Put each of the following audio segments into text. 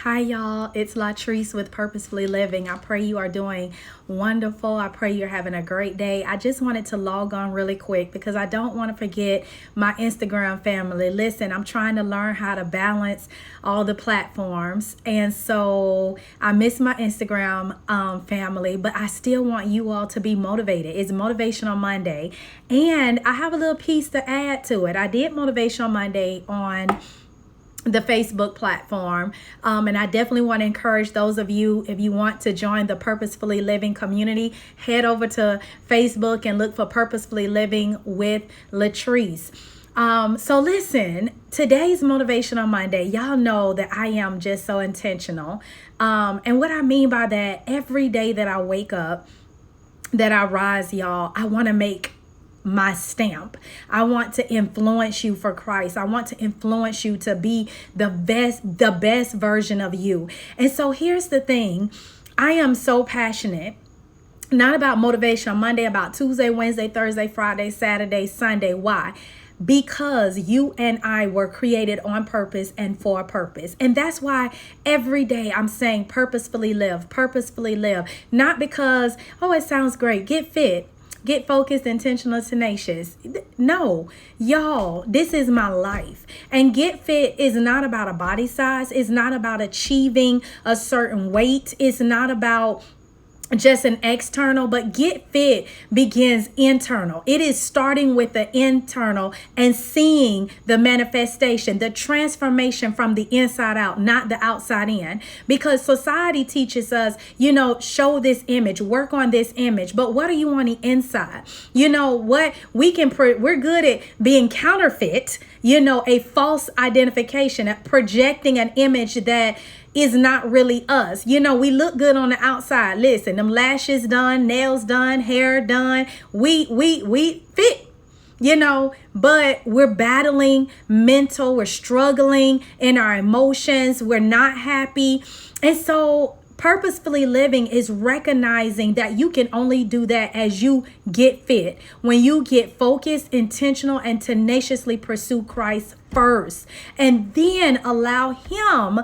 Hi, y'all. It's Latrice with Purposefully Living. I pray you are doing wonderful. I pray you're having a great day. I just wanted to log on really quick because I don't want to forget my Instagram family. Listen, I'm trying to learn how to balance all the platforms. And so I miss my Instagram family, but I still want you all to be motivated. It's Motivational Monday. And I have a little piece to add to it. I did Motivational Monday on the Facebook platform. And I definitely want to encourage those of you, if you want to join the Purposefully Living community, head over to Facebook and look for Purposefully Living with Latrice. So listen, today's Motivational Monday, y'all know that I am just so intentional. And what I mean by that, every day that I wake up, that I rise, y'all, I want to make my stamp. I want to influence you for Christ. I want to influence you to be the best version of you. And so here's the thing. I am so passionate, not about Motivational Monday, about Tuesday, Wednesday, Thursday, Friday, Saturday, Sunday. Why? Because you and I were created on purpose and for a purpose. And that's why every day I'm saying purposefully live, purposefully live. Not because, oh, it sounds great. Get fit. Get focused, intentional, tenacious. No, y'all, this is my life. And get fit is not about a body size. It's not about achieving a certain weight. It's not about just an external, but get fit begins internal. It is starting with the internal and seeing the manifestation, the transformation from the inside out, not the outside in. Because society teaches us, show this image, work on this image, but what are you on the inside? You know what? We're good at being counterfeit, a false identification, at projecting an image that is not really us. We look good on the outside. Listen, them lashes done, nails done, hair done. We fit, but we're battling we're struggling in our emotions. We're not happy. And so purposefully living is recognizing that you can only do that as you get fit. When you get focused, intentional, and tenaciously pursue Christ first, and then allow Him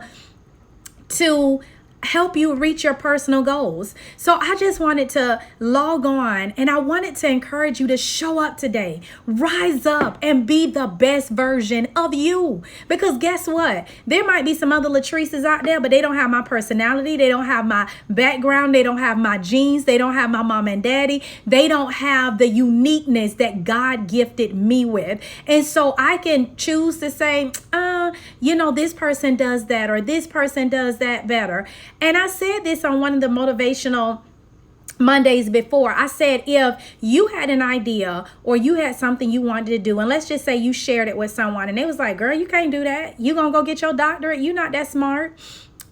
to help you reach your personal goals. So I just wanted to log on and I wanted to encourage you to show up today, rise up and be the best version of you. Because guess what? There might be some other Latrices out there, but they don't have my personality. They don't have my background. They don't have my genes. They don't have my mom and daddy. They don't have the uniqueness that God gifted me with. And so I can choose to say, this person does that or this person does that better. And I said this on one of the Motivational Mondays before. I said, if you had an idea or you had something you wanted to do, and let's just say you shared it with someone and they was like, girl, you can't do that. You gonna go get your doctorate? You not that smart.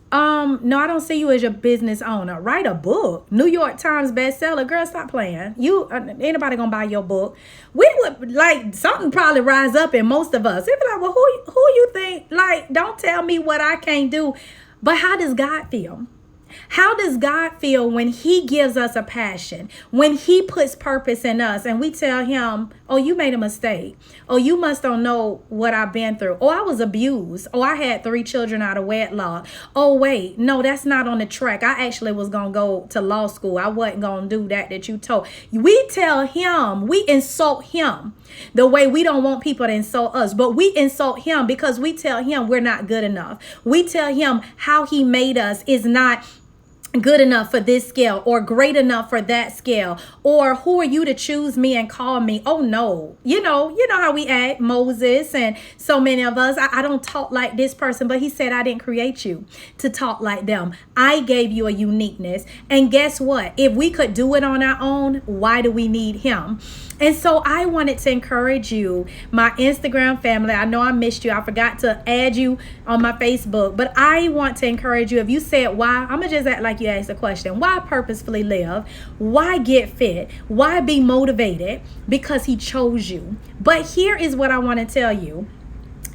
No, I don't see you as your business owner. Write a book. New York Times bestseller. Girl, stop playing. Anybody gonna buy your book? We would something probably rise up in most of us. It'd be like, well, who you think? Don't tell me what I can't do. But how does God feel? How does God feel when He gives us a passion, when He puts purpose in us and we tell Him, oh, you made a mistake. Oh, you must don't know what I've been through. Oh, I was abused. Oh, I had 3 children out of wedlock. Oh, wait, no, that's not on the track. I actually was going to go to law school. I wasn't going to do that you told. We tell Him, we insult Him the way we don't want people to insult us. But we insult Him because we tell Him we're not good enough. We tell Him how He made us is not good enough for this scale or great enough for that scale, or who are you to choose me and call me? Oh no, you know how we act. Moses and so many of us, I don't talk like this person, but He said, I didn't create you to talk like them. I gave you a uniqueness. And guess what? If we could do it on our own, why do we need Him? And so I wanted to encourage you, my Instagram family. I know I missed you. I forgot to add you on my Facebook, but I want to encourage you. If you said why, I'm going to just act like you asked the question. Why purposefully live? Why get fit? Why be motivated? Because He chose you. But here is what I want to tell you.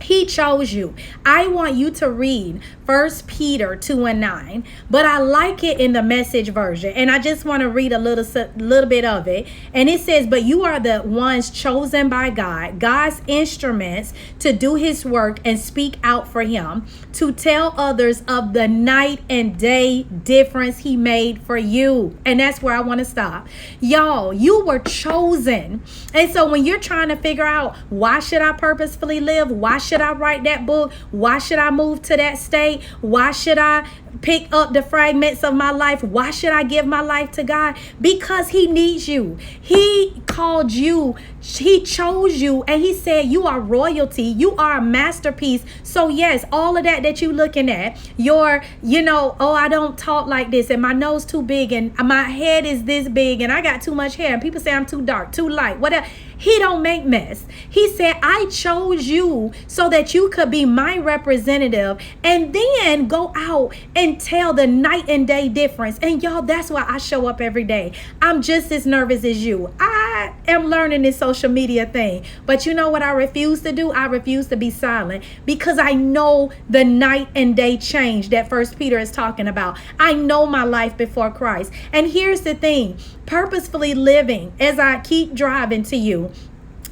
He chose you. I want you to read 1 Peter 2:9, but I like it in the Message version. And I just want to read a little bit of it. And it says, but you are the ones chosen by God, God's instruments to do his work and speak out for him, to tell others of the night and day difference he made for you. And that's where I want to stop. Y'all, you were chosen. And so when you're trying to figure out, why should I purposefully live? Why should I write that book? Why should I move to that state? Why should I pick up the fragments of my life? Why should I give my life to God? Because he needs you. He called you. He chose you, and he said you are royalty. You are a masterpiece. So yes, all of that you looking at, oh, I don't talk like this, and my nose too big, and my head is this big, and I got too much hair, and people say I'm too dark, too light, whatever. He don't make mess. He said, I chose you so that you could be my representative, and then go out and tell the night and day difference. And y'all, that's why I show up every day. I'm just as nervous as you. I am learning this social media thing. But you know what I refuse to do? I refuse to be silent, because I know the night and day change that 1 Peter is talking about. I know my life before Christ. And here's the thing. Purposefully living, as I keep driving to you,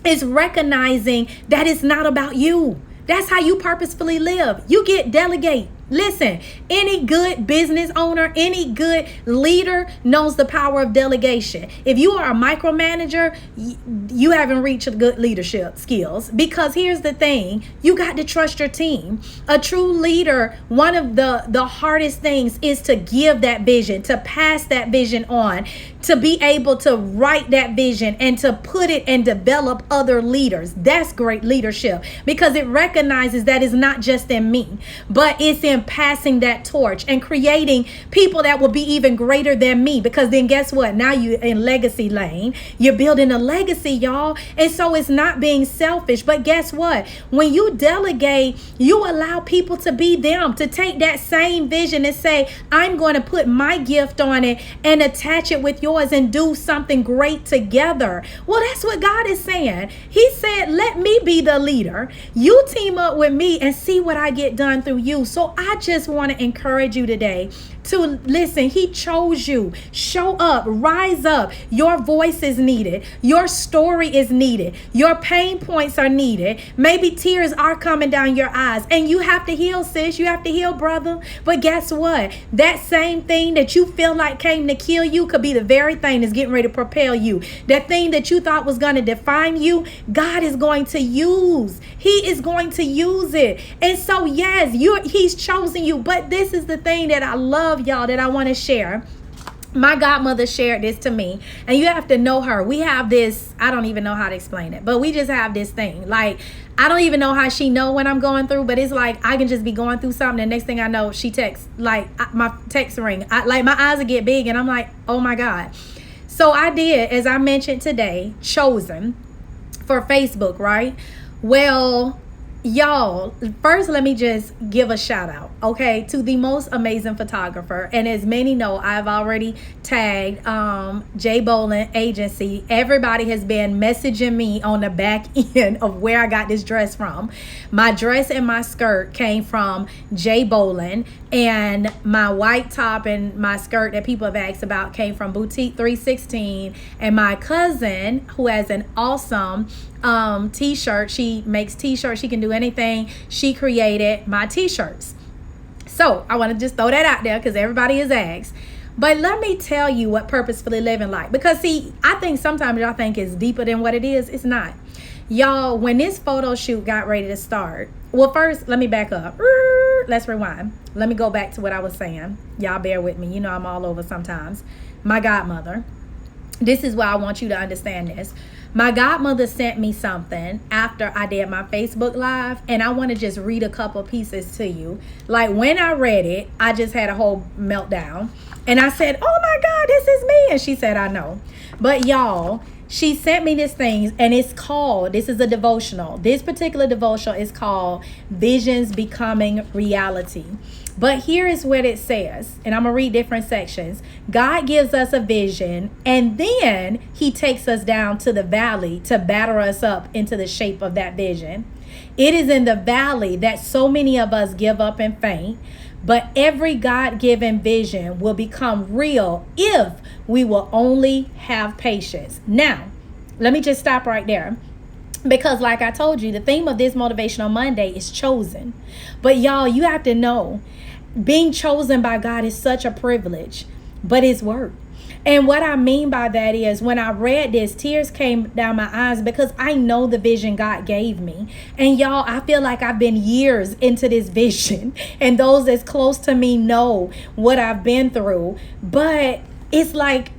is recognizing that it's not about you. That's how you purposefully live. You delegate. Listen, any good business owner, any good leader knows the power of delegation. If you are a micromanager, you haven't reached good leadership skills, because here's the thing, you got to trust your team. A true leader, one of the hardest things is to give that vision, to pass that vision on, to be able to write that vision and to put it and develop other leaders. That's great leadership, because it recognizes that it's not just in me, but it's in passing that torch and creating people that will be even greater than me. Because then guess what? Now you're in legacy lane. You're building a legacy, y'all. And so it's not being selfish. But guess what? When you delegate, you allow people to be them, to take that same vision and say, I'm going to put my gift on it and attach it with yours and do something great together. Well, that's what God is saying. He said, let me be the leader. You team up with me and see what I get done through you. So I just want to encourage you today to listen. He chose you. Show up, rise up. Your voice is needed. Your story is needed. Your pain points are needed. Maybe tears are coming down your eyes, and you have to heal, sis. You have to heal, brother. But guess what? That same thing that you feel like came to kill you could be the very thing that's getting ready to propel you. That thing that you thought was going to define you, God is going to use. He is going to use it. And so yes, he's chosen you. But this is the thing that I love, y'all, that I want to share. My godmother shared this to me, and you have to know her. We have this, I don't even know how to explain it, but we just have this thing. Like, I don't even know how she know what I'm going through, but it's like I can just be going through something, and next thing I know, she texts, like my text ring. Like my eyes will get big, and I'm like, oh my God. So I did, as I mentioned today, chosen for Facebook, right? Well, y'all, first let me just give a shout out, okay, to the most amazing photographer. And as many know, I've already tagged J Bolin Agency. Everybody has been messaging me on the back end of where I got this dress from. My dress and my skirt came from J Bolin, and my white top and my skirt that people have asked about came from Boutique 316. And my cousin, who has an awesome t-shirt, she makes t-shirts, she can do anything, she created my t-shirts. So I want to just throw that out there because everybody has asked. But let me tell you what purposefully living like, because see, I think sometimes y'all think it's deeper than what it is. It's not. Y'all, when this photo shoot got ready to start, well, first let me back up. Let's rewind. Let me go back to what I was saying. Y'all bear with me, you know I'm all over sometimes. My godmother, this is why I want you to understand this. My godmother sent me something after I did my Facebook Live, and I want to just read a couple pieces to you. Like, when I read it, I just had a whole meltdown, and I said, oh my God, this is me. And she said, I know. But y'all, she sent me this thing, and it's called, this is a devotional. This particular devotional is called Visions Becoming Reality. But here is what it says, and I'm going to read different sections. God gives us a vision, and then he takes us down to the valley to batter us up into the shape of that vision. It is in the valley that so many of us give up and faint. But every God-given vision will become real if we will only have patience. Now, let me just stop right there. Because like I told you, the theme of this Motivational Monday is chosen. But y'all, you have to know, being chosen by God is such a privilege, but it's work. And what I mean by that is, when I read this, tears came down my eyes because I know the vision God gave me. And y'all, I feel like I've been years into this vision, and those as close to me know what I've been through. But it's like,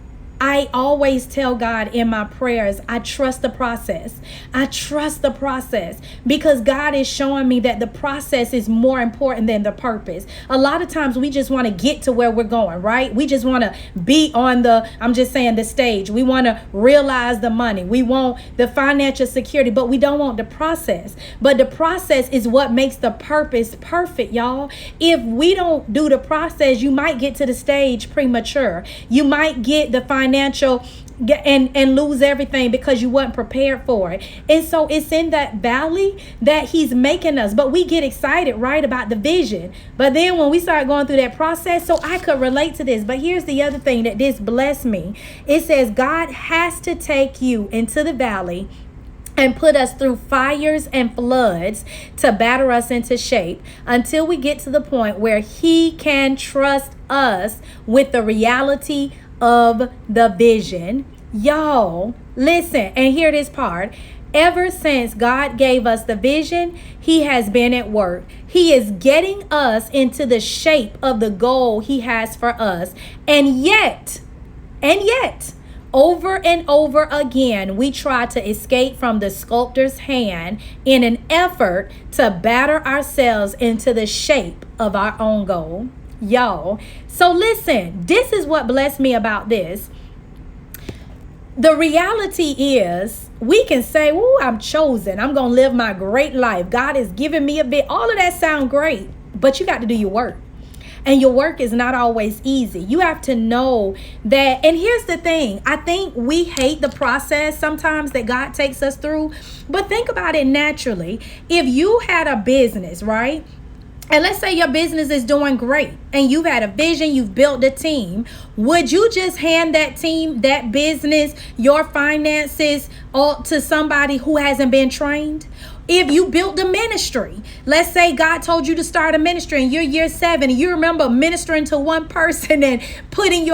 I always tell God in my prayers, I trust the process. I trust the process because God is showing me that the process is more important than the purpose. A lot of times we just want to get to where we're going, right? We just want to be on the stage. We want to realize the money. We want the financial security, but we don't want the process. But the process is what makes the purpose perfect, y'all. If we don't do the process, you might get to the stage premature. You might get the financial and lose everything because you weren't prepared for it. And so it's in that valley that he's making us. But we get excited, right, about the vision. But then when we start going through that process, so I could relate to this. But here's the other thing that this blessed me. It says God has to take you into the valley and put us through fires and floods to batter us into shape until we get to the point where he can trust us with the reality of the vision. Y'all, listen and hear this part. Ever since God gave us the vision, he has been at work. He is getting us into the shape of the goal he has for us. And yet, over and over again, we try to escape from the sculptor's hand in an effort to batter ourselves into the shape of our own goal. Y'all, so listen, this is what blessed me about this. The reality is, we can say, "Ooh, I'm chosen. I'm going to live my great life. God has given me a bit." All of that sound great, but you got to do your work. And your work is not always easy. You have to know that. And here's the thing. I think we hate the process sometimes that God takes us through. But think about it naturally. If you had a business, right? And let's say your business is doing great and you've had a vision, you've built a team. Would you just hand that team, that business, your finances all to somebody who hasn't been trained? If you built the ministry, let's say God told you to start a ministry and you're year 7 and you remember ministering to one person and taking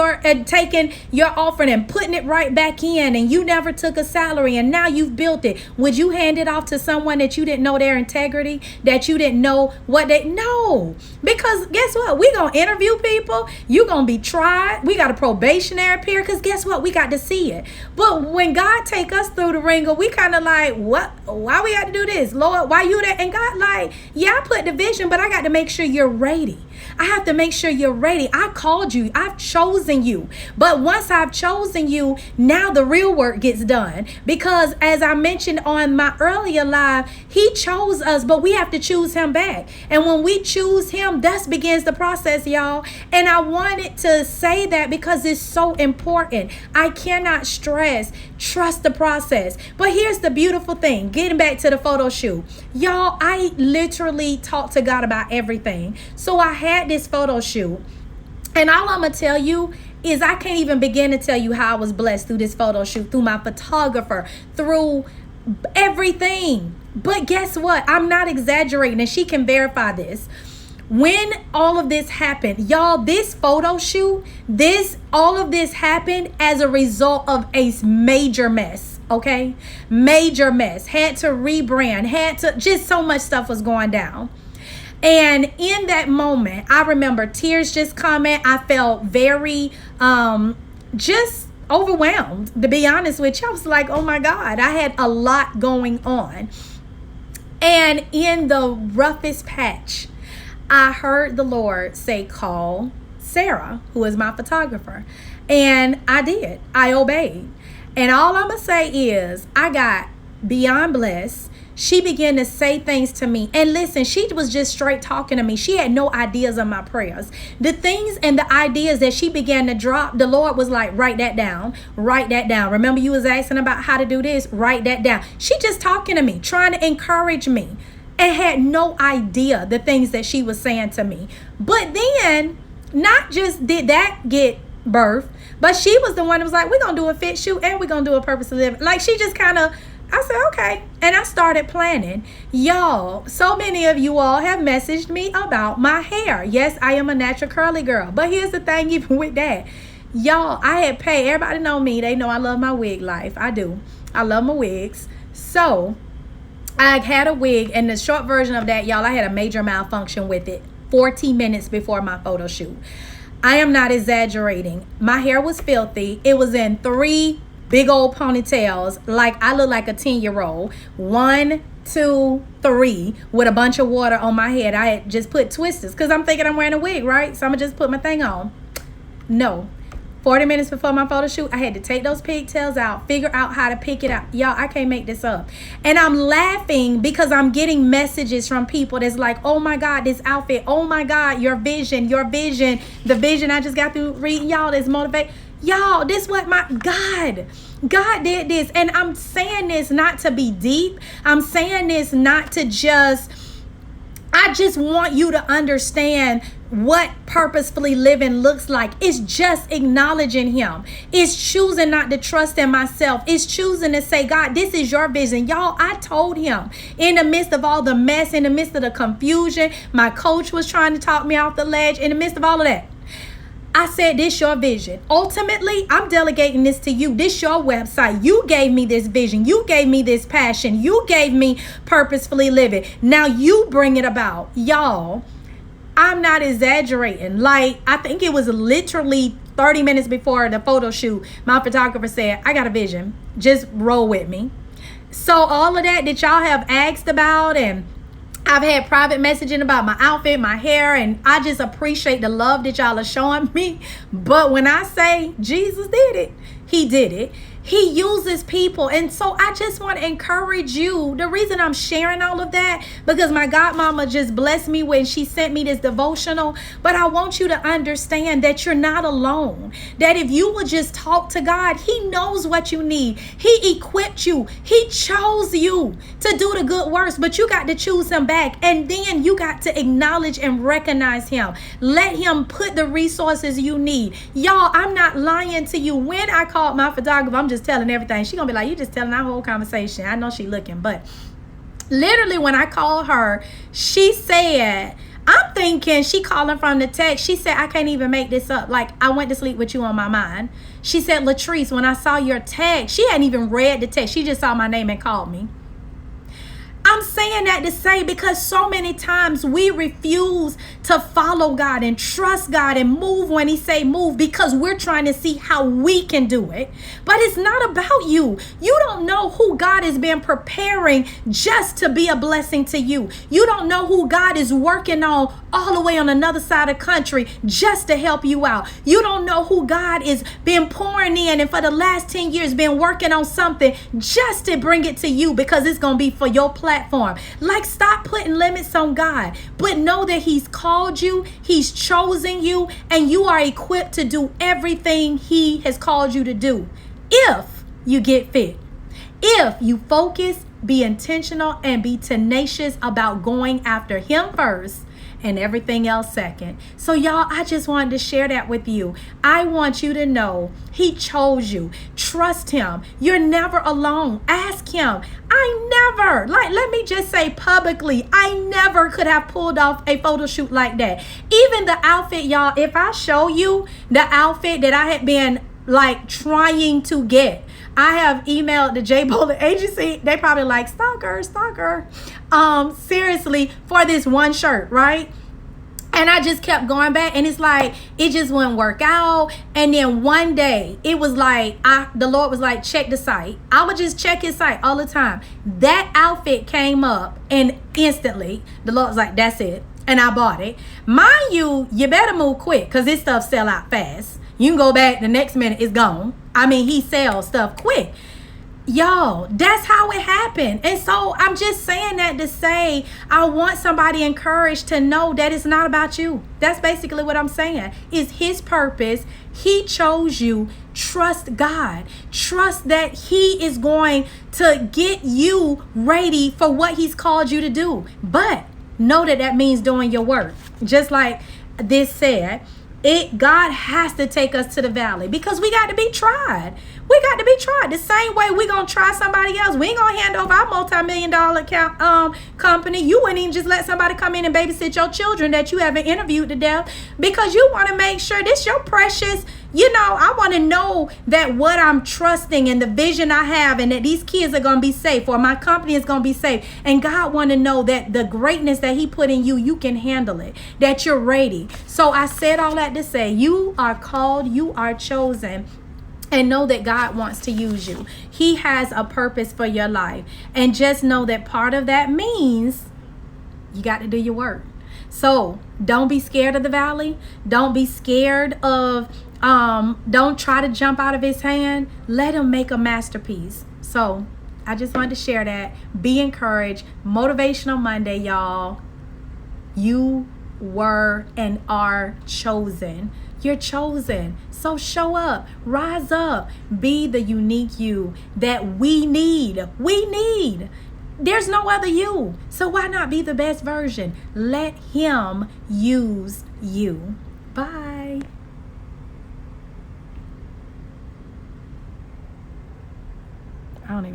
your offering and putting it right back in, and you never took a salary and now you've built it. Would you hand it off to someone that you didn't know their integrity, that you didn't know what they know? Because guess what? We're going to interview people. You're going to be tried. We got a probationary period because guess what? We got to see it. But when God take us through the ringer, we kind of like, what? Why we got to do this? Lord, why you there? And God like, yeah, I put the vision, but I got to make sure you're ready. I have to make sure you're ready. I called you. I've chosen you. But once I've chosen you, now the real work gets done. Because as I mentioned on my earlier live, he chose us, but we have to choose him back. And when we choose him, that begins the process, y'all. And I wanted to say that because it's so important. I cannot stress, trust the process. But here's the beautiful thing. Getting back to the photo shoot. Y'all, I literally talked to God about everything. So I had this photo shoot, and all I'm gonna tell you is I can't even begin to tell you how I was blessed through this photo shoot, through my photographer, through everything. But guess what? I'm not exaggerating, and she can verify this. When all of this happened, y'all, this photo shoot, all of this happened as a result of a major mess. Okay, major mess. Had to rebrand, just so much stuff was going down. And in that moment, I remember tears just coming. I felt very just overwhelmed, to be honest with you. I was like, oh my God, I had a lot going on. And in the roughest patch, I heard the Lord say, call Sarah, who is my photographer. And I did. I obeyed. And all I'm going to say is I got beyond blessed. she began to say things to me. And listen, she was just straight talking to me. She had no ideas of my prayers. The things and the ideas that she began to drop, the Lord was like, write that down. Write that down. Remember you was asking about how to do this? Write that down. She just talking to me, trying to encourage me, and had no idea the things that she was saying to me. But then, not just did that get birth, but she was the one who was like, we're going to do a fit shoot and we're going to do a purpose to live. Like, she just kind of, I said, okay. And I started planning. Y'all, so many of you all have messaged me about my hair. Yes, I am a natural curly girl. But here's the thing, even with that. Y'all, I had paid, everybody know me. They know I love my wig life. I do. I love my wigs. So, I had a wig, and the short version of that, y'all, I had a major malfunction with it 40 minutes before my photo shoot. I am not exaggerating. My hair was filthy. It was in 3 big old ponytails, like I look like a 10-year-old. 1, 2, 3, with a bunch of water on my head. I had just put twisters because I'm thinking I'm wearing a wig, right? So I'm gonna just put my thing on. No. 40 minutes before my photo shoot, I had to take those pigtails out, figure out how to pick it up. Y'all, I can't make this up. And I'm laughing because I'm getting messages from people that's like, oh my God, this outfit. Oh my God, your vision. The vision I just got through reading, y'all, this motivate. Y'all, this what my God did this. And I'm saying this not to be deep. I'm saying this not to just, I just want you to understand what purposefully living looks like. It's just acknowledging him. It's choosing not to trust in myself. It's choosing to say, God, this is your vision. Y'all, I told him in the midst of all the mess, in the midst of the confusion, my coach was trying to talk me off the ledge. In the midst of all of that, I said, this your vision. Ultimately, I'm delegating this to you. This your website. You gave me this vision. You gave me this passion. You gave me purposefully living. Now you bring it about. Y'all, I'm not exaggerating. Like, I think it was literally 30 minutes before the photo shoot, my photographer said, I got a vision. Just roll with me. So all of that y'all have asked about, and I've had private messaging about my outfit, my hair, and I just appreciate the love that y'all are showing me. But when I say Jesus did it, he did it. He uses people. And so I just want to encourage you. The reason I'm sharing all of that, because my godmama just blessed me when she sent me this devotional. But I want you to understand that you're not alone. That if you will just talk to God, he knows what you need. He equipped you. He chose you to do the good works, but you got to choose him back. And then you got to acknowledge and recognize him. Let him put the resources you need. Y'all, I'm not lying to you. When I called my photographer, I'm just telling everything. She gonna be like, you just telling our whole conversation. I know she looking, but literally when I called her, she said, I'm thinking she calling from the text. She said, I can't even make this up. Like, I went to sleep with you on my mind. She said, Latrice, when I saw your text, she hadn't even read the text. She just saw my name and called me. I'm saying that to say, because so many times we refuse to follow God and trust God and move when he say move, because we're trying to see how we can do it. But it's not about you. You don't know who God has been preparing just to be a blessing to you. You don't know who God is working on all the way on another side of the country just to help you out. You don't know who God is been pouring in and for the last 10 years been working on something just to bring it to you, because it's going to be for your platform. Like, stop putting limits on God, but know that he's called you, he's chosen you, and you are equipped to do everything he has called you to do if you get fit. If you focus, be intentional, and be tenacious about going after him first and everything else second. So y'all, I just wanted to share that with you. I want you to know he chose you. Trust him. You're never alone. Ask him. Let me just say publicly, I never could have pulled off a photo shoot like that. Even the outfit, y'all, if I show you the outfit that I had been like trying to get, I have emailed the J Bowler agency. They probably like, stalker. Seriously, for this one shirt, right? And I just kept going back, and it's like, it just wouldn't work out. And then one day, it was like, the Lord was like, check the site. I would just check his site all the time. That outfit came up, and instantly, the Lord was like, that's it. And I bought it. Mind you, you better move quick, because this stuff sell out fast. You can go back, the next minute, it's gone. I mean, he sells stuff quick. Y'all, that's how it happened. And so I'm just saying that to say, I want somebody encouraged to know that it's not about you. That's basically what I'm saying. It's his purpose. He chose you. Trust God. Trust that he is going to get you ready for what he's called you to do. But know that that means doing your work. Just like this said, God has to take us to the valley because we got to be tried. We got to be tried. The same way we gonna try somebody else. We ain't gonna hand over our multi-million-dollar company. You wouldn't even just let somebody come in and babysit your children that you haven't interviewed to death, because you want to make sure this your precious. I want to know that what I'm trusting and the vision I have, and that these kids are gonna be safe, or my company is gonna be safe. And God want to know that the greatness that he put in you, you can handle it, that you're ready. So I said all that to say, you are called, you are chosen. And know that God wants to use you. He has a purpose for your life. And just know that part of that means you got to do your work. So don't be scared of the valley. Don't be scared of, don't try to jump out of his hand. Let him make a masterpiece. So I just wanted to share that. Be encouraged. Motivational Monday, y'all. You were and are chosen. You're chosen. So show up, rise up, be the unique you that we need. We need. There's no other you. So why not be the best version? Let him use you. Bye. I don't even